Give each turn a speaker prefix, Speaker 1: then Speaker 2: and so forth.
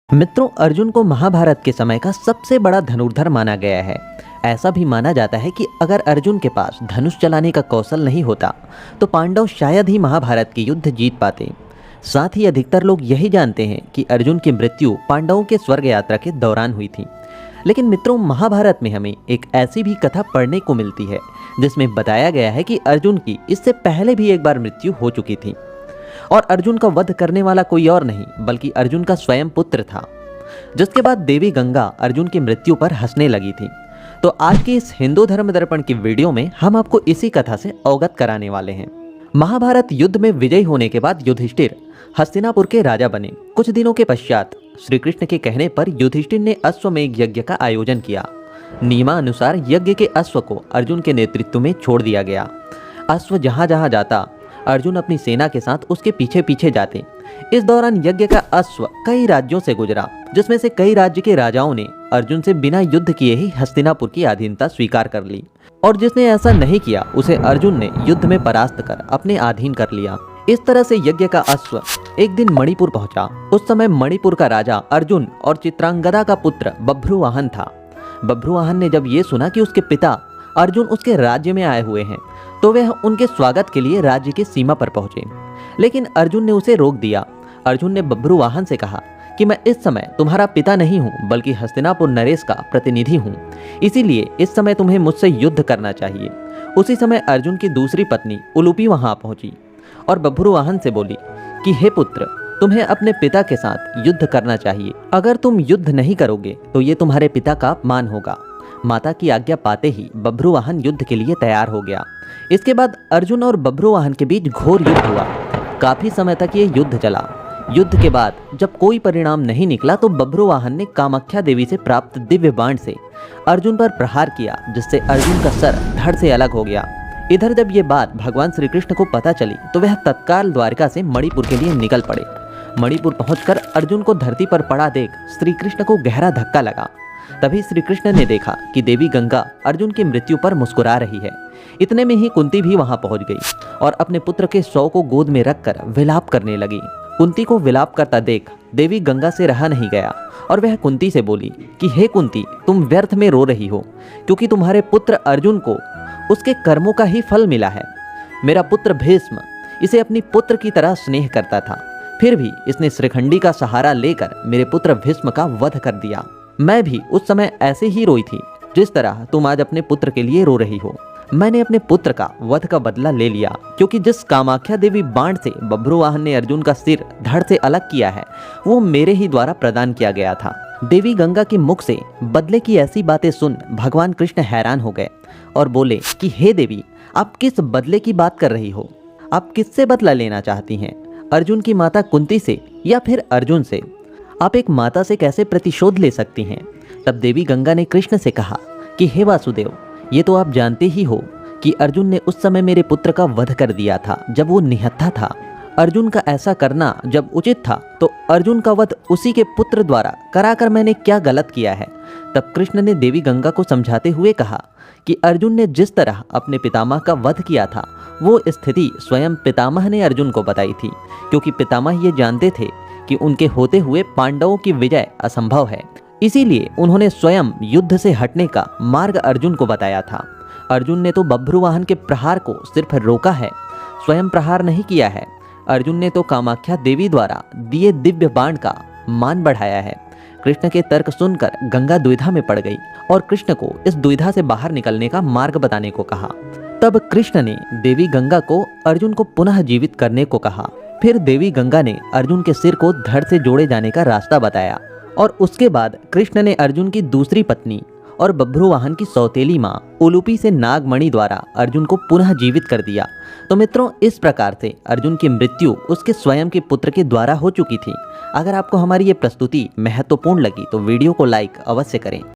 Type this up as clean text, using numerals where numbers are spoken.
Speaker 1: मित्रों, अर्जुन को महाभारत के समय का सबसे बड़ा धनुर्धर माना गया है। ऐसा भी माना जाता है कि अगर अर्जुन के पास धनुष चलाने का कौशल नहीं होता तो पांडव शायद ही महाभारत की युद्ध जीत पाते। साथ ही अधिकतर लोग यही जानते हैं कि अर्जुन की मृत्यु पांडवों के स्वर्ग यात्रा के दौरान हुई थी। लेकिन मित्रों, महाभारत में हमें एक ऐसी भी कथा पढ़ने को मिलती है जिसमें बताया गया है कि अर्जुन की इससे पहले भी एक बार मृत्यु हो चुकी थी और अर्जुन का वध करने वाला कोई और नहीं बल्कि अर्जुन का स्वयं पुत्र था। जिसके बाद देवी गंगा अर्जुन की मृत्यु पर हंसने लगी थी। तो आज के इस हिंदू धर्म दर्पण की वीडियो में हम आपको इसी कथा से अवगत कराने वाले हैं। महाभारत युद्ध में विजयी होने के बाद युधिष्ठिर हस्तिनापुर के राजा बने। कुछ दिनों के पश्चात श्री कृष्ण के कहने पर युधिष्ठिर ने अश्वमेध यज्ञ का आयोजन किया। नियमानुसार यज्ञ के अश्व को अर्जुन के नेतृत्व में छोड़ दिया गया। अश्व जहां जहां जाता अर्जुन अपनी सेना के साथ उसके पीछे पीछे जाते। इस दौरान यज्ञ का अश्व कई राज्यों से गुजरा, जिसमें से कई राज्य के राजाओं ने अर्जुन से बिना युद्ध किए ही हस्तिनापुर की अधीनता स्वीकार कर ली और जिसने ऐसा नहीं किया उसे अर्जुन ने युद्ध में परास्त कर अपने अधीन कर लिया। इस तरह से यज्ञ का अश्व एक दिन मणिपुर पहुंचा। उस समय मणिपुर का राजा अर्जुन और चित्रांगदा का पुत्र बभ्रुवाहन था। बभ्रुवाहन ने जब ये सुना कि उसके पिता अर्जुन उसके राज्य में आए हुए हैं तो वह उनके स्वागत के लिए राज्य की सीमा पर पहुंचे। लेकिन अर्जुन ने उसे रोक दिया। अर्जुन ने बभ्रुवाहन से कहा कि मैं इस समय तुम्हारा पिता नहीं हूं बल्कि हस्तिनापुर नरेश का प्रतिनिधि हूं, इसीलिए इस समय तुम्हें मुझसे युद्ध करना चाहिए। उसी समय अर्जुन की दूसरी पत्नी उलूपी वहां पहुंची और बभ्रुवाहन से बोली कि हे पुत्र, तुम्हें अपने पिता के साथ युद्ध करना चाहिए। अगर तुम युद्ध नहीं करोगे तो ये तुम्हारे पिता का अपमान होगा। माता की आज्ञा पाते ही बभ्रुवाहन युद्ध के लिए तैयार हो गया। इसके बाद अर्जुन और बभ्रुवाहन के बीच घोर युद्ध हुआ। काफी समय तक ये युद्ध चला। युद्ध के बाद जब कोई परिणाम नहीं निकला तो बभ्रुवाहन ने कामाख्या देवी से प्राप्त दिव्य बाण से अर्जुन पर प्रहार किया, जिससे अर्जुन का सर धड़ से अलग हो गया। इधर जब ये बात भगवान श्री कृष्ण को पता चली तो वह तत्काल द्वारका से मणिपुर के लिए निकल पड़े। मणिपुर पहुंचकर अर्जुन को धरती पर पड़ा देख श्री कृष्ण को गहरा धक्का लगा। तभी श्री कृष्ण ने देखा कि देवी गंगा अर्जुन की मृत्यु पर मुस्कुरा रही है। इतने में ही कुंती भी वहां पहुंच गई और अपने पुत्र के शव को गोद में रखकर विलाप करने लगी। कुंती को विलाप करता देख देवी गंगा से रहा नहीं गया और वह कुंती से बोली कि हे कुंती, तुम व्यर्थ में रो रही हो क्योंकि तुम्हारे पुत्र अर्जुन को उसके कर्मों का ही फल मिला है। मेरा पुत्र भीष्म इसे अपनी पुत्र की तरह स्नेह करता था, फिर भी इसने श्रीखंडी का सहारा लेकर मेरे पुत्र भीष्म का वध कर दिया। मैं भी उस समय ऐसे ही रोई थी जिस तरह तुम आज अपने पुत्र के लिए रो रही हो। मैंने अपने पुत्र का वध का बदला ले लिया, क्योंकि जिस कामाख्या देवी बाण से बभ्रुवाहन ने अर्जुन का सिर धड़ से अलग किया है वो मेरे ही द्वारा प्रदान किया गया था। देवी गंगा के मुख से बदले की ऐसी बातें सुन भगवान कृष्ण हैरान हो गए और बोले कि हे देवी, आप किस बदले की बात कर रही हो? आप किससे बदला लेना चाहती हैं? अर्जुन की माता कुंती से या फिर अर्जुन से? आप एक माता से कैसे प्रतिशोध ले सकती हैं? तब देवी गंगा ने कृष्ण से कहा कि हे वासुदेव, ये तो आप जानते ही हो कि अर्जुन ने उस समय मेरे पुत्र का वध कर दिया था जब वो निहत्था था। अर्जुन का ऐसा करना जब उचित था तो अर्जुन का वध उसी के पुत्र द्वारा कराकर मैंने क्या गलत किया है? तब कृष्ण ने देवी गंगा को समझाते हुए कहा कि अर्जुन ने जिस तरह अपने पितामह का वध किया था वो स्थिति स्वयं पितामह ने अर्जुन को बताई थी, क्योंकि पितामह ये जानते थे कि उनके होते हुए पांडवों की विजय असंभव है। इसीलिए उन्होंने स्वयं युद्ध से हटने का मार्ग अर्जुन को बताया था। अर्जुन ने तो बभ्रुवाहन के प्रहार को सिर्फ रोका है, स्वयं प्रहार नहीं किया है। अर्जुन ने तो कामाख्या देवी द्वारा दिए दिव्य बाण का मान बढ़ाया है। कृष्ण के तर्क सुनकर गंगा दुविधा में पड़ गई और कृष्ण को इस दुविधा से बाहर निकलने का मार्ग बताने को कहा। तब कृष्ण ने देवी गंगा को अर्जुन को पुनः जीवित करने को कहा। फिर देवी गंगा ने अर्जुन के सिर को धड़ से जोड़े जाने का रास्ता बताया और उसके बाद कृष्ण ने अर्जुन की दूसरी पत्नी और बभ्रुवाहन की सौतेली माँ उलूपी से नागमणि द्वारा अर्जुन को पुनः जीवित कर दिया। तो मित्रों, इस प्रकार से अर्जुन की मृत्यु उसके स्वयं के पुत्र के द्वारा हो चुकी थी। अगर आपको हमारी ये प्रस्तुति महत्वपूर्ण लगी तो वीडियो को लाइक अवश्य करें।